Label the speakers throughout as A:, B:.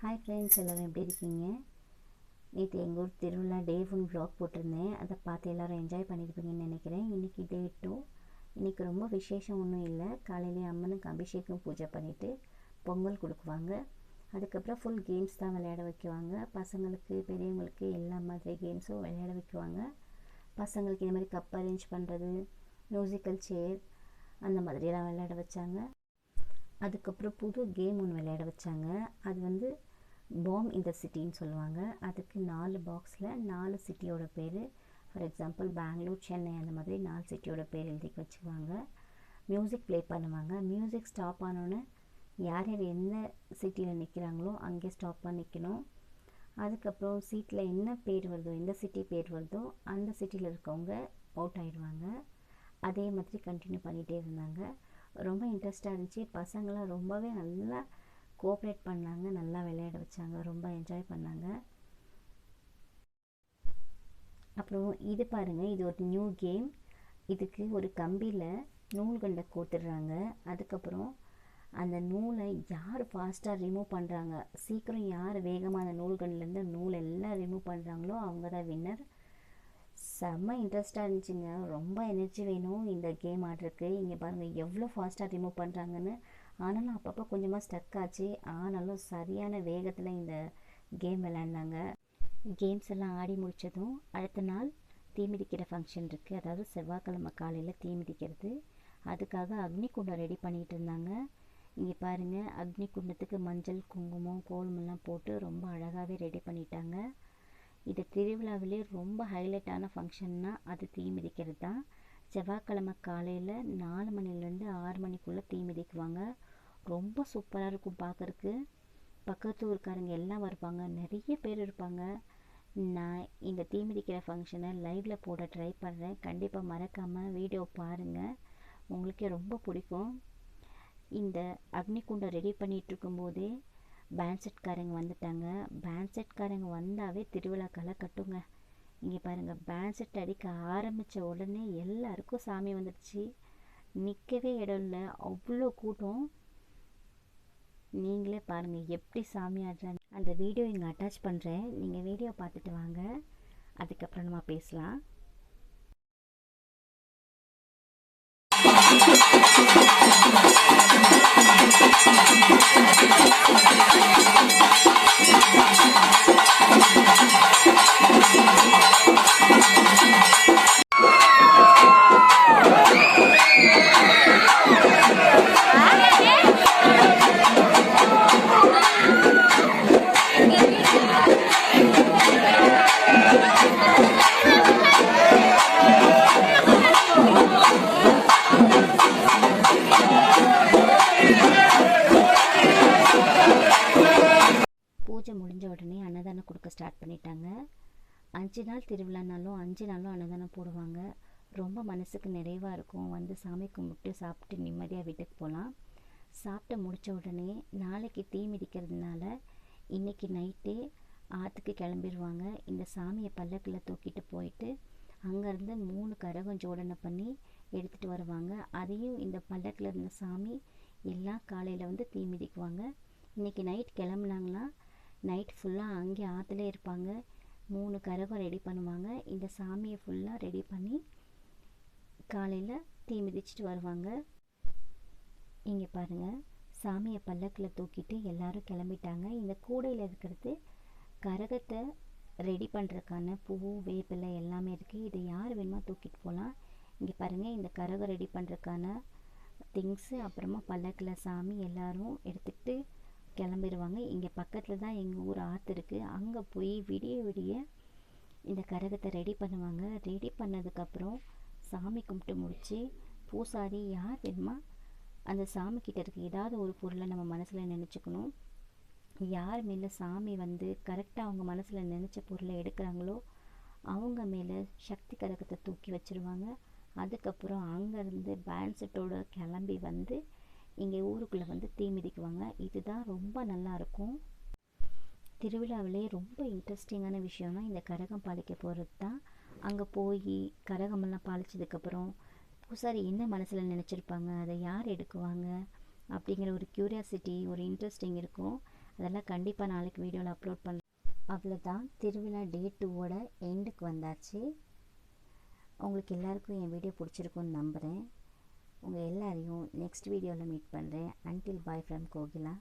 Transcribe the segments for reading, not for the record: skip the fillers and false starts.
A: Hi friends, எல்லோரும் எப்படி இருக்கீங்க? நேற்று எங்கள் ஊர் திருவிழா டே 1 வ்ளாக் போட்டிருந்தேன். அதை பார்த்து எல்லோரும் என்ஜாய் பண்ணியிருப்பீங்கன்னு நினைக்கிறேன். இன்றைக்கி டே 2. இன்றைக்கி ரொம்ப விசேஷம் ஒன்றும் இல்லை. காலையிலே அம்மனுக்கு அபிஷேகம் பூஜை பண்ணிவிட்டு பொங்கல் கொடுக்குவாங்க. அதுக்கப்புறம் ஃபுல் கேம்ஸ் தான் விளையாட வைக்குவாங்க. பசங்களுக்கு பெரியவங்களுக்கு எல்லா மாதிரி கேம்ஸும் விளையாட வைக்குவாங்க. பசங்களுக்கு இந்த மாதிரி கப் அரேஞ்ச் பண்ணுறது, மியூசிக்கல் சேர் அந்த மாதிரியெல்லாம் விளையாட வச்சாங்க. அதுக்கப்புறம் புது கேம் ஒன்று விளையாட வச்சாங்க. அது வந்து பாம் இந்த சிட்டின்னு சொல்லுவாங்க. அதுக்கு 4 பாக்ஸில் 4 சிட்டியோட பேர், ஃபார் எக்ஸாம்பிள் பெங்களூர், சென்னை அந்த மாதிரி 4 சிட்டியோட பேர் எழுதி வச்சுக்குவாங்க. மியூசிக் ப்ளே பண்ணுவாங்க. மியூசிக் ஸ்டாப் ஆனோன்னு யார் யார் எந்த சிட்டியில் நிற்கிறாங்களோ அங்கே ஸ்டாப் பண்ணி நிற்கணும். அதுக்கப்புறம் சீட்டில் என்ன பேர் வருதோ, எந்த சிட்டி பேர் வருதோ அந்த சிட்டியில் இருக்கவங்க அவுட் ஆகிடுவாங்க. அதே மாதிரி கண்டினியூ பண்ணிகிட்டே இருந்தாங்க. ரொம்ப இன்ட்ரெஸ்டாக இருந்துச்சு. பசங்களாம் ரொம்பவே நல்லா கோஆப்ரேட் பண்ணாங்க, நல்லா விளையாட வச்சாங்க, ரொம்ப என்ஜாய் பண்ணாங்க. அப்புறம் இது பாருங்கள், இது ஒரு நியூ கேம். இதுக்கு ஒரு கம்பியில் நூல்கண்டை கோத்துடுறாங்க. அதுக்கப்புறம் அந்த நூலை யார் ஃபாஸ்ட்டாக ரிமூவ் பண்ணுறாங்க, சீக்கிரம் யார் வேகமாக அந்த நூல்கண்லேருந்து நூல் எல்லாம் ரிமூவ் பண்ணுறாங்களோ அவங்க தான் வின்னர். செம்ம இன்ட்ரெஸ்ட்டாக இருந்துச்சுங்க. ரொம்ப எனர்ஜி வேணும் இந்த கேம் ஆடுறதுக்கு. இங்கே பாருங்கள் எவ்வளோ ஃபாஸ்ட்டாக ரிமூவ் பண்ணுறாங்கன்னு. ஆனாலும் அப்பப்போ கொஞ்சமாக ஸ்டக் ஆச்சு. ஆனாலும் சரியான வேகத்தில் இந்த கேம் விளையாண்டாங்க. கேம்ஸ் எல்லாம் ஆடி முடித்ததும் அடுத்த நாள் தீ மிதிக்கிற ஃபங்க்ஷன் இருக்குது. அதாவது செவ்வாய்க்கிழமை காலையில் தீ மிதிக்கிறது. அதுக்காக அக்னி குண்டம் ரெடி பண்ணிகிட்டு இருந்தாங்க. இங்கே பாருங்கள், அக்னி குண்டத்துக்கு மஞ்சள், குங்குமம், கோலமெல்லாம் போட்டு ரொம்ப அழகாகவே ரெடி பண்ணிட்டாங்க. இது திருவிழாவிலே ரொம்ப ஹைலைட்டான ஃபங்க்ஷன்னா அது தீ மிதிக்கிறது தான். செவ்வாய்க்கிழமை காலையில் 4 மணிலேருந்து 6 மணிக்குள்ளே தீ மிதிக்குவாங்க. ரொம்ப சூப்பராக இருக்கும் பார்க்குறக்கு. பக்கத்து ஊருக்காரங்க எல்லாம் வருவாங்க, நிறைய பேர் இருப்பாங்க. நான் இந்த தீ மிதிக்கிற ஃபங்க்ஷனை லைவில் போட ட்ரை பண்ணுறேன். கண்டிப்பாக மறக்காமல் வீடியோ பாருங்கள், உங்களுக்கே ரொம்ப பிடிக்கும். இந்த அக்னி குண்டம் ரெடி பண்ணிகிட்டு இருக்கும்போதே பேண்ட் செட்காரங்க வந்துட்டாங்க. பேண்ட் செட்காரங்க வந்தாவே திருவிழா களை கட்டுங்க. இங்கே பாருங்கள், பேண்ட் செட் அடிக்க ஆரம்பித்த உடனே எல்லாருக்கும் சாமி வந்துடுச்சு. நிற்கவே இடம் இல்லை, அவ்வளோ கூட்டம். நீங்களே பாருங்கள் எப்படி சாமி ஆடுறாங்க. அந்த வீடியோ இங்கே அட்டாச் பண்ணுறேன், நீங்கள் வீடியோ பார்த்துட்டு வாங்க, அதுக்கப்புறம் நம்ம பேசலாம். பூஜை முடிஞ்ச உடனே அன்னதானம் கொடுக்க ஸ்டார்ட் பண்ணிட்டாங்க. 5 நாள் திருவிழானாலும் 5 நாளும் அன்னதானம் போடுவாங்க. ரொம்ப மனசுக்கு நிறைவாக இருக்கும். வந்து சாமி கும்பிட்டு சாப்பிட்டு நிம்மதியாக வீட்டுக்கு போகலாம். சாப்பிட்டு முடித்த உடனே நாளைக்கு தீ மிதிக்கிறதுனால இன்றைக்கி நைட்டே ஆற்றுக்கு கிளம்பிடுவாங்க. இந்த சாமியை பல்லக்கில் தூக்கிட்டு போயிட்டு அங்கேருந்து 3 கரகம் ஜோடனை பண்ணி எடுத்துகிட்டு வருவாங்க. அதையும் இந்த பல்லக்கில் இருந்த சாமி எல்லாம் காலையில் வந்து தீ மிதிக்குவாங்க. இன்றைக்கி நைட் கிளம்புனாங்கன்னா நைட் ஃபுல்லாக அங்கே ஆற்றுலே இருப்பாங்க. 3 கரகம் ரெடி பண்ணுவாங்க. இந்த சாமியை ஃபுல்லாக ரெடி பண்ணி காலையில் தீ மிதிச்சுட்டு வருவாங்க. இங்கே பாருங்கள், சாமியை பல்லக்கில் தூக்கிட்டு எல்லோரும் கிளம்பிட்டாங்க. இந்த கூடையில் இருக்கிறது கரகத்தை ரெடி பண்ணுறதுக்கான பூ, வேப்பிலை எல்லாமே இருக்குது. இதை யார் வேணுமா தூக்கிட்டு போகலாம். இங்கே பாருங்கள், இந்த கரகம் ரெடி பண்ணுறதுக்கான திங்ஸு, அப்புறமா பல்லக்கில் சாமி எல்லோரும் எடுத்துகிட்டு கிளம்பிடுவாங்க. இங்கே பக்கத்தில் தான் எங்கள் ஊர் ஆற்று இருக்குது. அங்கே போய் விடிய விடிய இந்த கரகத்தை ரெடி பண்ணுவாங்க. ரெடி பண்ணதுக்கப்புறம் சாமி கும்பிட்டு முடித்து பூசாரி யார் வேணுமா அந்த சாமிக்கிட்ட இருக்க ஏதாவது ஒரு பொருளை நம்ம மனசில் நினச்சிக்கணும். யார் மேலே சாமி வந்து கரெக்டாக அவங்க மனசில் நினச்ச பொருளை எடுக்கிறாங்களோ அவங்க மேலே சக்தி கரகத்தை தூக்கி வச்சுருவாங்க. அதுக்கப்புறம் அங்கேருந்து பேண்ட் செட்டோடு கிளம்பி வந்து இங்கே ஊருக்குள்ளே வந்து தீ மிதிக்குவாங்க. இதுதான் ரொம்ப நல்லாயிருக்கும். திருவிழாவிலே ரொம்ப இன்ட்ரெஸ்டிங்கான விஷயம்னா இந்த கரகம் பாலிக்க போகிறது தான். அங்கே போய் கரகமெல்லாம் பாலிச்சதுக்கப்புறம் பூசாரி என்ன மனசில் நினச்சிருப்பாங்க, அதை யார் எடுக்குவாங்க அப்படிங்கிற ஒரு க்யூரியாசிட்டி, ஒரு இன்ட்ரெஸ்டிங் இருக்கும். அதெல்லாம் கண்டிப்பாக நாளைக்கு வீடியோவில் அப்லோட் பண்ண. அவ்வளோதான், திருவிழா டே 2வோட எண்டுக்கு வந்தாச்சு. உங்களுக்கு எல்லாருக்கும் என் வீடியோ பிடிச்சிருக்குன்னு நம்புகிறேன். உங்கள் எல்லாரையும் நெக்ஸ்ட் வீடியோவில் மீட் பண்ணுறேன். Until bye from Kokila.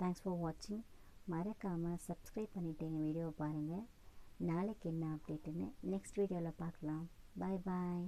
A: Thanks for வாட்சிங். மறக்காமல் சப்ஸ்கிரைப் பண்ணிவிட்டு எங்கள் வீடியோவை பாருங்கள். நாளைக்கு என்ன அப்டேட்டுன்னு நெக்ஸ்ட் வீடியோவில் பார்க்கலாம். பாய் பாய்.